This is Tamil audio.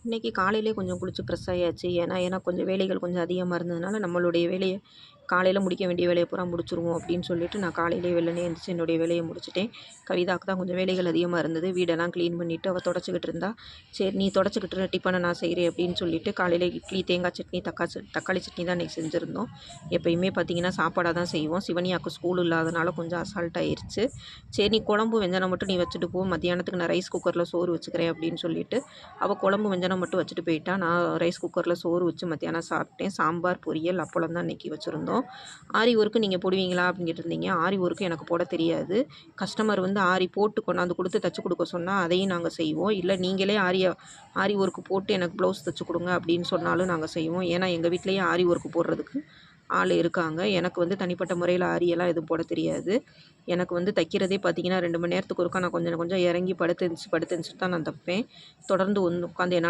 இன்றைக்கி காலையிலே கொஞ்சம் குளிச்சு ஃப்ரெஷ் ஆயாச்சு. ஏன்னா கொஞ்சம் வேலைகள் கொஞ்சம் அதிகமாக இருந்ததுனால, நம்மளுடைய வேலைய காலையில் முடிக்க வேண்டிய வேலையை பூரா முடிச்சுருவோம் அப்படின்னு சொல்லிட்டு நான் காலையிலே வெள்ளனே எழுந்திரிச்சு என்னுடைய வேலையை முடிச்சுட்டேன். கவிதாவுக்கு தான் கொஞ்சம் வேலைகள் அதிகமாக இருந்தது. வீடெல்லாம் க்ளீன் பண்ணிவிட்டு அவள் தொடச்சிக்கிட்டு இருந்தா. சரி நீ தொடச்சிக்கிட்டு டிஃபனை நான் செய்கிறேன் அப்படின்னு சொல்லிட்டு காலையில் இட்லி, தேங்காய் சட்னி, தக்காளி சட்னி தான் இன்றைக்கி செஞ்சுருந்தோம். எப்பயுமே பார்த்திங்கன்னா சாப்பாடாக தான் செய்வோம். சிவனியாவுக்கு ஸ்கூல் இல்லாதனால கொஞ்சம் அசால்ட் ஆயிடுச்சு. சரி நீ குழம்பு வெஞ்சனம் மட்டும் நீ வச்சுட்டு போ, மத்தியானத்துக்கு நான் ரைஸ் குக்கரில் சோறு வச்சுக்கிறேன் அப்படின்னு சொல்லிட்டு அவள் குழம்பு வெஞ்சனம் மட்டும் வச்சுட்டு போயிட்டா. நான் ரைஸ் குக்கரில் சோறு வச்சு மத்தியானம் சாப்பிட்டேன். சாம்பார், பொரியல், அப்பளம் தான் இன்றைக்கி வச்சுருந்தோம். ஆரி ஒர்க்கு நீங்கள் போடுவீங்களா அப்படின்னு கேட்டிருந்தீங்க. ஆரி ஒர்க்கு எனக்கு போட தெரியாது. கஸ்டமர் வந்து ஆரி போட்டு கொண்டாந்து கொடுத்து தச்சு கொடுக்க சொன்னால் அதையும் நாங்கள் செய்வோம். இல்லை நீங்களே ஆரி ஒர்க்கு போட்டு எனக்கு ப்ளவுஸ் தைச்சி கொடுங்க அப்படின்னு சொன்னாலும் நாங்கள் செய்வோம். ஏன்னா எங்கள் வீட்லேயே ஆரி ஒர்க்கு போடுறதுக்கு ஆள் இருக்காங்க. எனக்கு வந்து தனிப்பட்ட முறையில் ஆரியெல்லாம் எதுவும் போட தெரியாது. எனக்கு வந்து தைக்கிறதே பார்த்திங்கன்னா 2 மணி நேரத்துக்கு ஒருக்கா நான் கொஞ்சம் இறங்கி படுத்து எந்திரிச்சு தான் நான் தைப்பேன். தொடர்ந்து உட்காந்து என்னால்